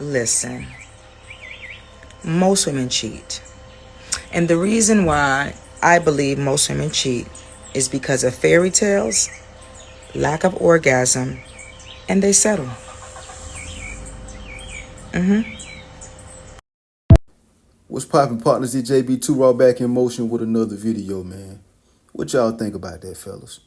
Listen, most women cheat. And the reason why I believe most women cheat is because of fairy tales, lack of orgasm, and they settle. What's poppin', partners? It's JB2 Raw back in motion with another video, man. What y'all think about that, fellas?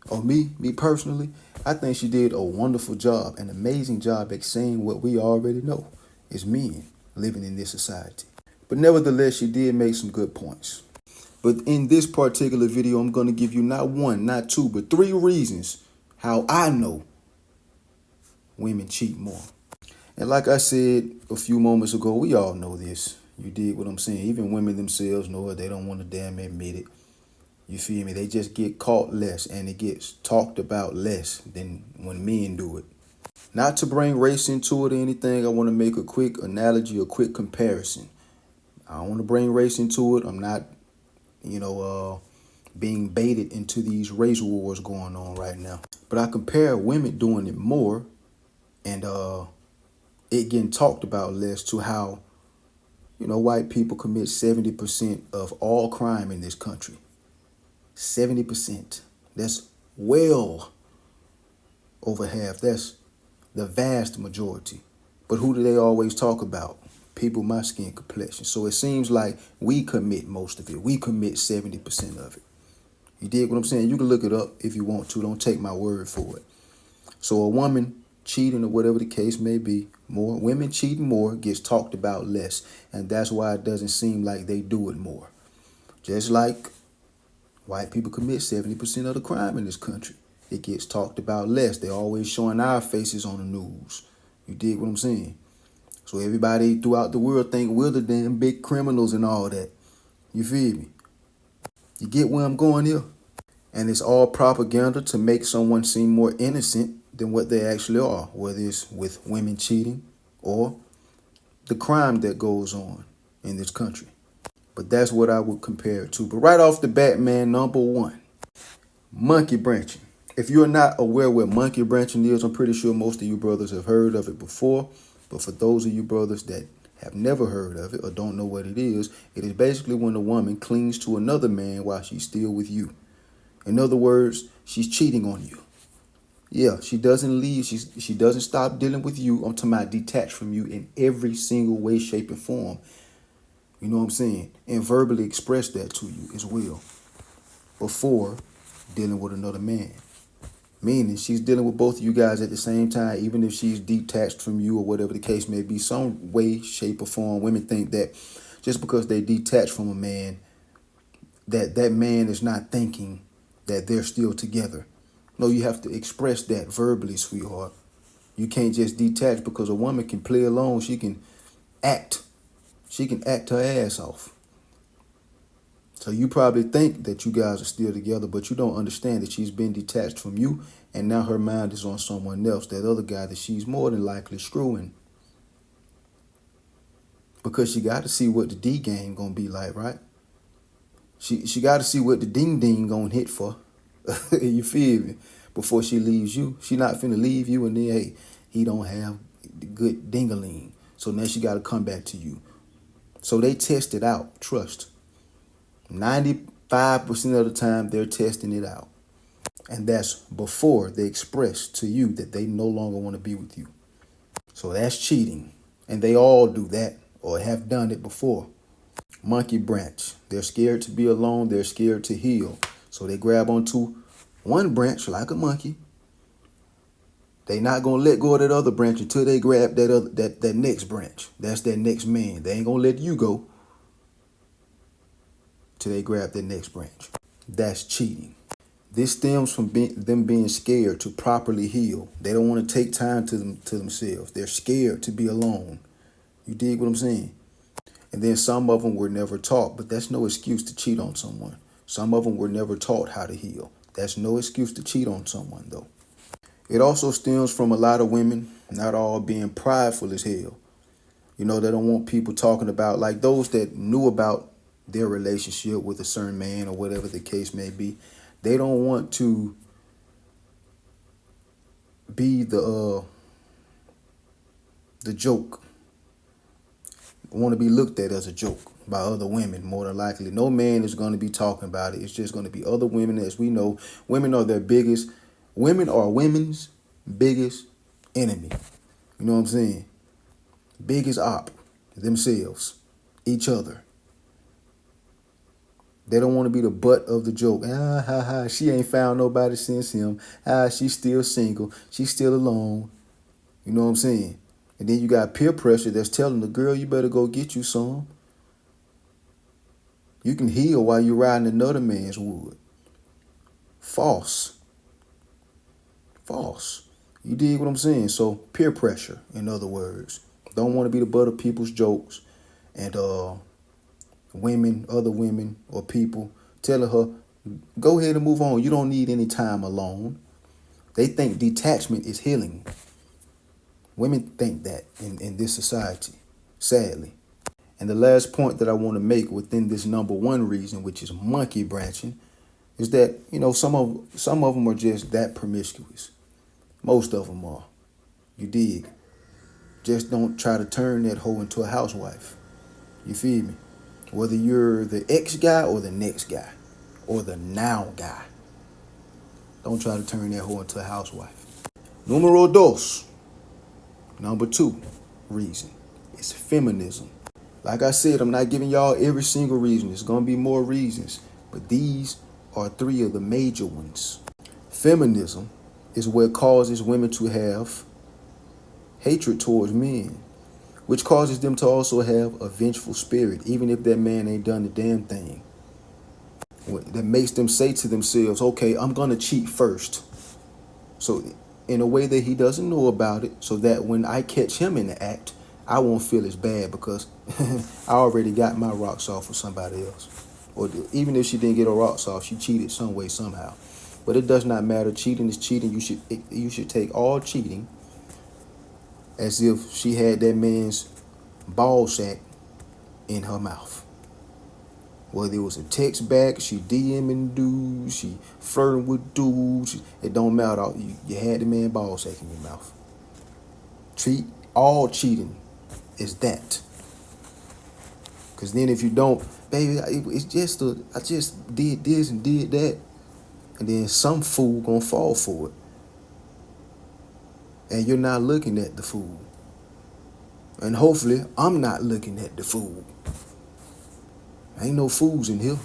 Oh, me personally, I think she did a wonderful job, an amazing job at saying what we already know is men living in this society. But nevertheless, she did make some good points. But in this particular video, I'm going to give you not one, not two, but three reasons how I know women cheat more. And like I said a few moments ago, we all know this. You did what I'm saying. Even women themselves know it. They don't want to damn admit it. You feel me? They just get caught less and it gets talked about less than when men do it. Not to bring race into it or anything, I want to make a quick analogy, a quick comparison. I don't want to bring race into it. I'm not, being baited into these race wars going on right now. But I compare women doing it more and it getting talked about less to how, white people commit 70% of all crime in this country. 70%. That's well over half. That's the vast majority. But who do they always talk about? People my skin complexion. So it seems like we commit most of it. We commit 70% of it. You dig what I'm saying? You can look it up if you want to. Don't take my word for it. So a woman cheating or whatever the case may be, more women cheating more gets talked about less. And that's why it doesn't seem like they do it more. Just like white people commit 70% of the crime in this country. It gets talked about less. They're always showing our faces on the news. You dig what I'm saying? So everybody throughout the world think we're the damn big criminals and all that. You feel me? You get where I'm going here? And it's all propaganda to make someone seem more innocent than what they actually are, whether it's with women cheating or the crime that goes on in this country. But that's what I would compare it to. But right off the bat, man, number one, monkey branching. If you're not aware what monkey branching is, I'm pretty sure most of you brothers have heard of it before. But for those of you brothers that have never heard of it or don't know what it is basically when a woman clings to another man while she's still with you. In other words, she's cheating on you. Yeah, she doesn't leave. She doesn't stop dealing with you. I'm talking about detached from you in every single way, shape, and form. You know what I'm saying? And verbally express that to you as well before dealing with another man. Meaning she's dealing with both of you guys at the same time, even if she's detached from you or whatever the case may be. Some way, shape, or form, women think that just because they detach from a man, that man is not thinking that they're still together. No, you have to express that verbally, sweetheart. You can't just detach because a woman can play along. She can act. She can act her ass off. So you probably think that you guys are still together, but you don't understand that she's been detached from you, and now her mind is on someone else, that other guy that she's more than likely screwing. Because she got to see what the D game gonna be like, right? She got to see what the ding ding gonna hit for. You feel me? Before she leaves you, she not finna leave you, and then hey, he don't have the good dingaling. So now she got to come back to you. So they test it out. Trust. 95% of the time they're testing it out. And that's before they express to you that they no longer want to be with you. So that's cheating. And they all do that or have done it before. Monkey branch. They're scared to be alone. They're scared to heal. So they grab onto one branch like a monkey. They not gonna let go of that other branch until they grab that next branch. That's their next man. They ain't gonna let you go till they grab that next branch. That's cheating. This stems from them being scared to properly heal. They don't want to take time to themselves. They're scared to be alone. You dig what I'm saying? And then some of them were never taught, but that's no excuse to cheat on someone. Some of them were never taught how to heal. That's no excuse to cheat on someone, though. It also stems from a lot of women, not all being prideful as hell. You know, they don't want people talking about, like those that knew about their relationship with a certain man or whatever the case may be. They don't want to be the joke. Want to be looked at as a joke by other women, more than likely. No man is going to be talking about it. It's just going to be other women. As we know, women are women's biggest enemy. You know what I'm saying? Biggest op, themselves, each other. They don't want to be the butt of the joke. Ah, ha, ha. She ain't found nobody since him. Ah, she's still single. She's still alone. You know what I'm saying? And then you got peer pressure that's telling the girl, you better go get you some. You can heal while you're riding another man's wood. False. False. You dig what I'm saying? So peer pressure, in other words. Don't want to be the butt of people's jokes. And women, other women or people telling her, go ahead and move on. You don't need any time alone. They think detachment is healing. Women think that in this society, sadly. And the last point that I want to make within this number one reason, which is monkey branching, is that, you know, some of them are just that promiscuous. Most of them are. You dig? Just don't try to turn that hoe into a housewife. You feel me? Whether you're the ex guy or the next guy or the now guy, don't try to turn that hoe into a housewife. Numero dos. Number two reason is feminism. Like I said, I'm not giving y'all every single reason. There's going to be more reasons, but these are three of the major ones. Feminism is what causes women to have hatred towards men, which causes them to also have a vengeful spirit, even if that man ain't done the damn thing. That makes them say to themselves, okay, I'm going to cheat first. So in a way that he doesn't know about it, so that when I catch him in the act, I won't feel as bad because I already got my rocks off with somebody else. Or even if she didn't get her rocks off, she cheated some way, somehow. But it does not matter. Cheating is cheating. You should take all cheating as if she had that man's ball sack in her mouth. Whether it was a text back, she DMing dudes, she flirting with dudes, it don't matter. You had the man ball sack in your mouth. Treat all cheating as that. Because then if you don't, baby, it's just I just did this and did that. And then some fool gonna fall for it. And you're not looking at the fool. And hopefully I'm not looking at the fool. Ain't no fools in here.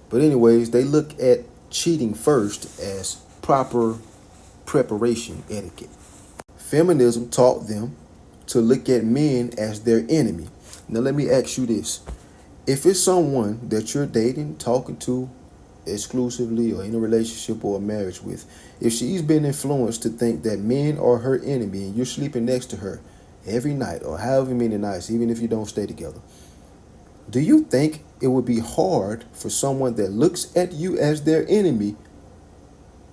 But anyways, they look at cheating first as proper preparation etiquette. Feminism taught them to look at men as their enemy. Now let me ask you this. If it's someone that you're dating, talking to exclusively or in a relationship or a marriage with, if she's been influenced to think that men are her enemy and you're sleeping next to her every night or however many nights, even if you don't stay together, do you think it would be hard for someone that looks at you as their enemy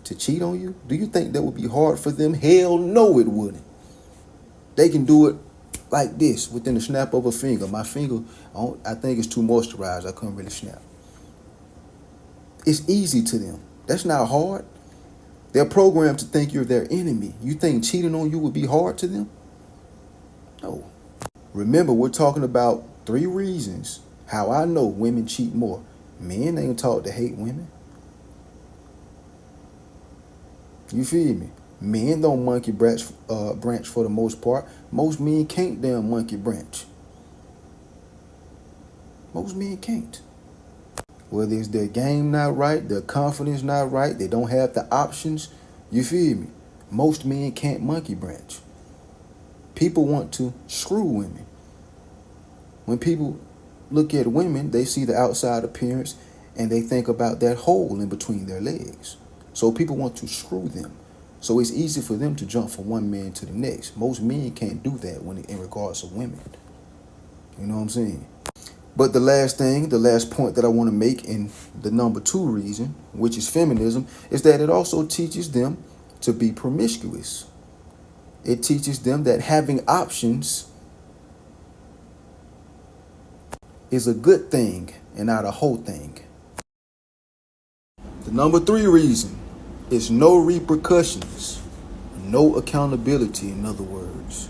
to cheat on you? Do you think that would be hard for them? Hell no, it wouldn't. They can do it like this within the snap of a finger. My finger, I think it's too moisturized. I couldn't really snap. It's easy to them. That's not hard. They're programmed to think you're their enemy. You think cheating on you would be hard to them? No. Remember, we're talking about 3 reasons how I know women cheat more. Men ain't taught to hate women. You feel me? Men don't monkey branch for the most part. Most men can't damn monkey branch. Most men can't. Whether it's their game not right, their confidence not right, they don't have the options. You feel me? Most men can't monkey branch. People want to screw women. When people look at women, they see the outside appearance and they think about that hole in between their legs. So people want to screw them. So it's easy for them to jump from one man to the next. Most men can't do that in regards to women. You know what I'm saying? But the last point that I want to make in the number 2 reason, which is feminism, is that it also teaches them to be promiscuous. It teaches them that having options is a good thing and not a whole thing. The number 3 reason is no repercussions, no accountability, in other words.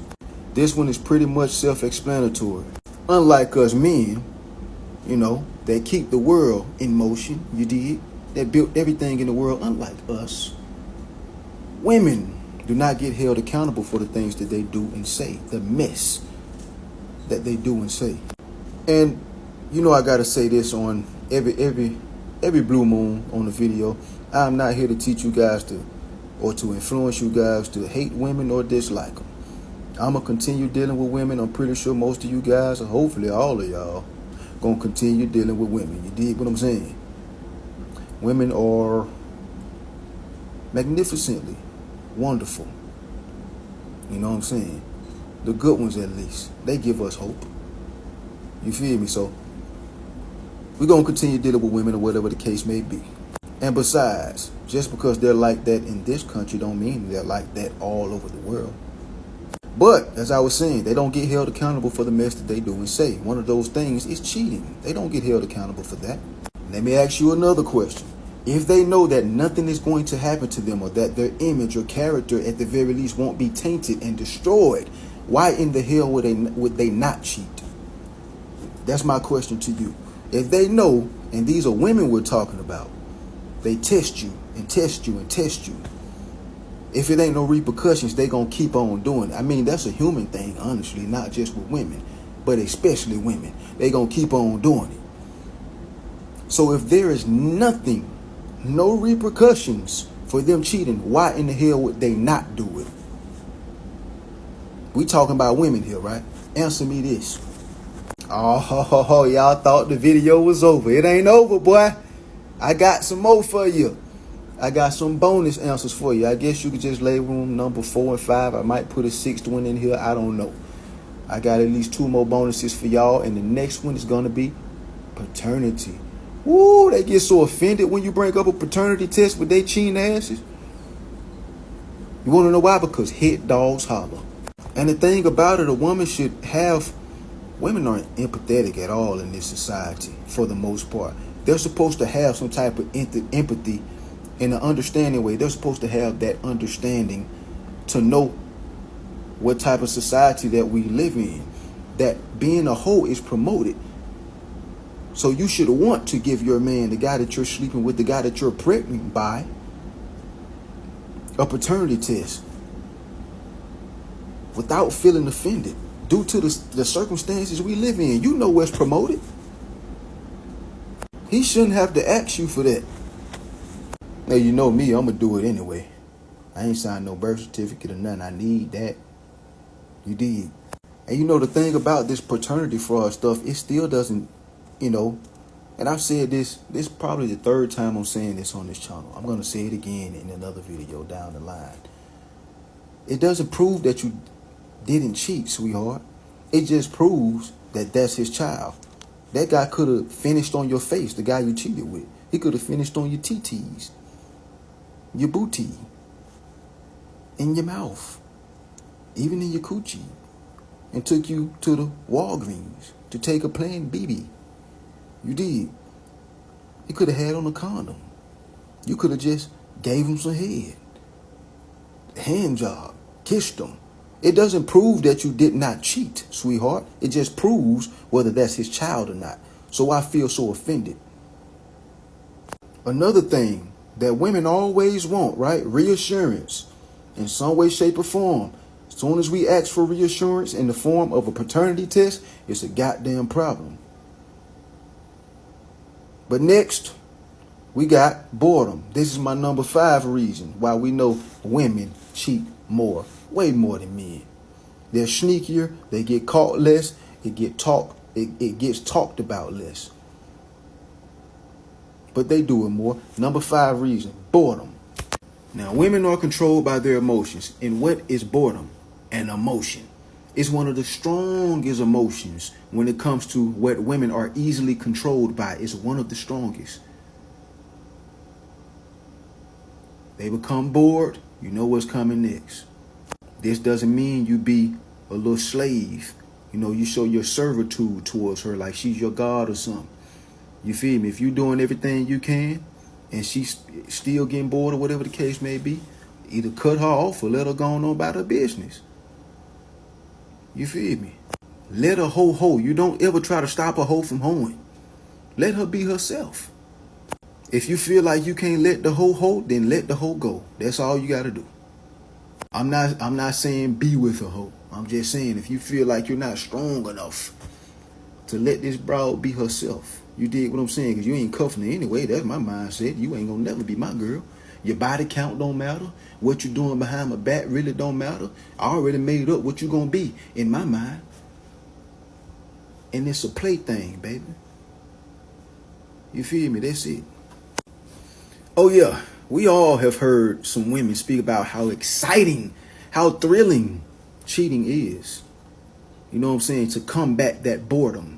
This one is pretty much self-explanatory. Unlike us men, that keep the world in motion, you did, that built everything in the world, unlike us, women do not get held accountable for the things that they do and say, the mess that they do and say. And I gotta say this on every blue moon on the video. I'm not here to teach you guys to influence you guys to hate women or dislike them. I'm gonna continue dealing with women. I'm pretty sure most of you guys, or hopefully all of y'all, gonna continue dealing with women. You dig what I'm saying? Women are magnificently wonderful. You know what I'm saying? The good ones, at least. They give us hope. You feel me? So we're gonna continue dealing with women or whatever the case may be. And besides, just because they're like that in this country don't mean they're like that all over the world. But as I was saying, they don't get held accountable for the mess that they do and say. One of those things is cheating. They don't get held accountable for that. Let me ask you another question. If they know that nothing is going to happen to them, or that their image or character at the very least won't be tainted and destroyed, why in the hell would they not cheat? That's my question to you. If they know, and these are women we're talking about, they test you and test you and test you. If it ain't no repercussions, they gonna keep on doing it. I mean, that's a human thing, honestly, not just with women, but especially women. They gonna keep on doing it. So if there is nothing, no repercussions for them cheating, why in the hell would they not do it? We talking about women here, right? Answer me this. Oh, y'all thought the video was over. It ain't over, boy. I got some more for you. I got some bonus answers for you. I guess you could just label them number 4 and 5. I might put a 6th one in here. I don't know. I got at least 2 more bonuses for y'all. And the next one is going to be paternity. Woo, they get so offended when you bring up a paternity test with they cheating asses. You want to know why? Because hit dogs holler. And the thing about it, a woman should have... Women aren't empathetic at all in this society, for the most part. They're supposed to have some type of empathy in an understanding way. They're supposed to have that understanding to know what type of society that we live in, that being a hoe is promoted. So you should want to give your man, the guy that you're sleeping with, the guy that you're pregnant by, a paternity test without feeling offended due to the circumstances we live in. You know what's promoted. He shouldn't have to ask you for that. Now, you know me, I'm going to do it anyway. I ain't signed no birth certificate or nothing. I need that. You did. And the thing about this paternity fraud stuff, it still doesn't, and I've said this is probably the 3rd time I'm saying this on this channel. I'm going to say it again in another video down the line. It doesn't prove that you didn't cheat, sweetheart. It just proves that that's his child. That guy could have finished on your face, the guy you cheated with. He could have finished on your TTs, your booty, in your mouth, even in your coochie, and took you to the Walgreens to take a Plan BB. You did. He could have had on a condom. You could have just gave him some head. Hand job. Kissed him. It doesn't prove that you did not cheat, sweetheart. It just proves whether that's his child or not. So I feel so offended. Another thing that women always want, right? Reassurance in some way, shape, or form. As soon as we ask for reassurance in the form of a paternity test, it's a goddamn problem. But next, we got boredom. This is my number 5 reason why we know women cheat more, way more than men. They're sneakier, they get caught less, it gets talked about less. But they do it more. Number 5 reason, boredom. Now, women are controlled by their emotions. And what is boredom? An emotion. It's one of the strongest emotions when it comes to what women are easily controlled by. It's one of the strongest. They become bored, you know what's coming next. This doesn't mean you be a little slave. You show your servitude towards her like she's your god or something. You feel me? If you're doing everything you can and she's still getting bored or whatever the case may be, either cut her off or let her go on about her business. You feel me? Let a hoe hoe. You don't ever try to stop a hoe from hoeing. Let her be herself. If you feel like you can't let the hoe hoe, then let the hoe go. That's all you gotta do. I'm not saying be with a hoe. I'm just saying if you feel like you're not strong enough to let this broad be herself. You dig what I'm saying? Because you ain't cuffing her anyway. That's my mindset. You ain't gonna never be my girl. Your body count don't matter. What you doing behind my back really don't matter. I already made up what you gonna be in my mind. And it's a plaything, baby. You feel me? That's it. Oh yeah, we all have heard some women speak about how exciting, how thrilling cheating is. You know what I'm saying? To combat that boredom.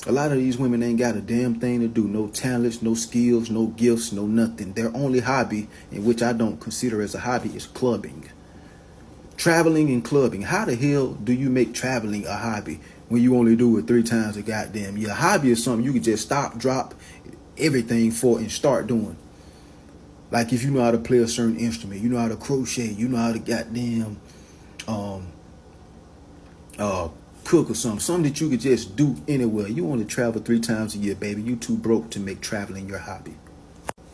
A lot of these women ain't got a damn thing to do. No talents, no skills, no gifts, no nothing. Their only hobby, in which I don't consider as a hobby, is clubbing. Traveling and clubbing. How the hell do you make traveling a hobby when you only do it 3 times a goddamn year? A hobby is something you can just stop, drop everything for and start doing. Like if you know how to play a certain instrument, you know how to crochet, you know how to goddamn cook or something that you could just do anywhere. You want to travel 3 times a year, baby. You too broke to make traveling your hobby.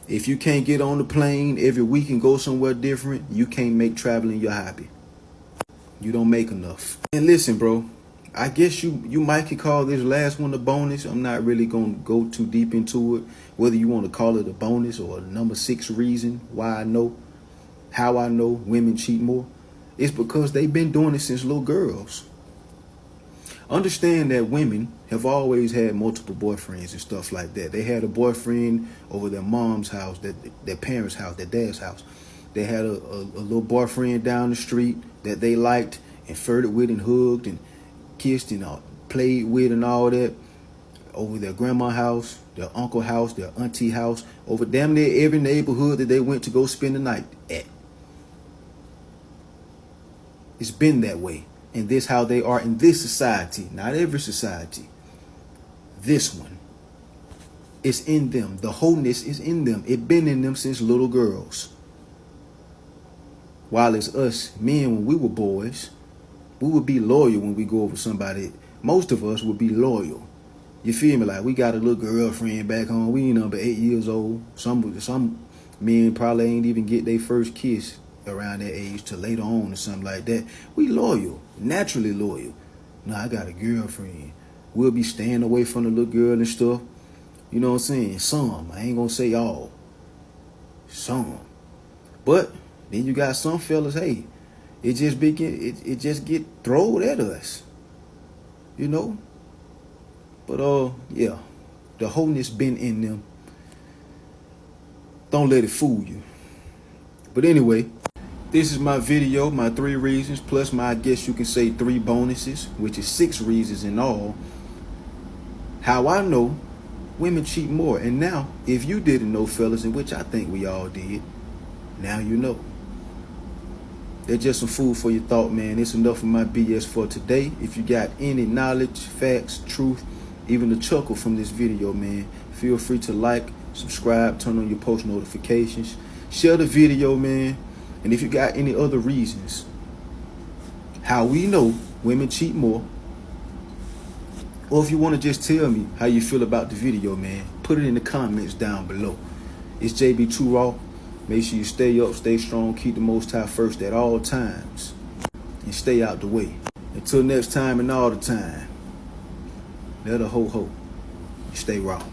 If you can't get on the plane every week and go somewhere different, you can't make traveling your hobby. You don't make enough. And listen, bro, I guess you might could call this last one a bonus. I'm not really going to go too deep into it, whether you want to call it a bonus or a number 6 reason why I know, how I know women cheat more. It's because they've been doing it since little girls. Understand that women have always had multiple boyfriends and stuff like that. They had a boyfriend over their mom's house, their parents' house, their dad's house. They had a little boyfriend down the street that they liked and flirted with and hugged and kissed and played with and all that over their grandma's house, their uncle's house, their auntie house, over damn near every neighborhood that they went to go spend the night at. It's been that way. And this how they are in this society. Not every society. This one. It's in them. The wholeness is in them. It been in them since little girls. While it's us men, when we were boys, we would be loyal when we go over somebody. Most of us would be loyal. You feel me? Like we got a little girlfriend back home. We ain't number 8 years old. Some men probably ain't even get their first kiss around that age till later on or something like that. We loyal, naturally loyal. Now I got a girlfriend. We'll be staying away from the little girl and stuff. You know what I'm saying? Some. I ain't gonna say all. Some. But then you got some fellas, hey, it just get thrown at us. You know? But yeah. The wholeness been in them. Don't let it fool you. But anyway, this is my video, my 3 reasons, plus my, I guess you can say 3 bonuses, which is 6 reasons in all, how I know women cheat more. And now, if you didn't know, fellas, in which I think we all did, now you know. They're just some food for your thought, man. It's enough of my BS for today. If you got any knowledge, facts, truth, even a chuckle from this video, man, feel free to like, subscribe, turn on your post notifications, share the video, man. And if you got any other reasons how we know women cheat more, or if you want to just tell me how you feel about the video, man, put it in the comments down below. It's JB Too Raw. Make sure you stay up, stay strong, keep the Most High first at all times, and stay out the way. Until next time and all the time, let a ho ho. You stay raw.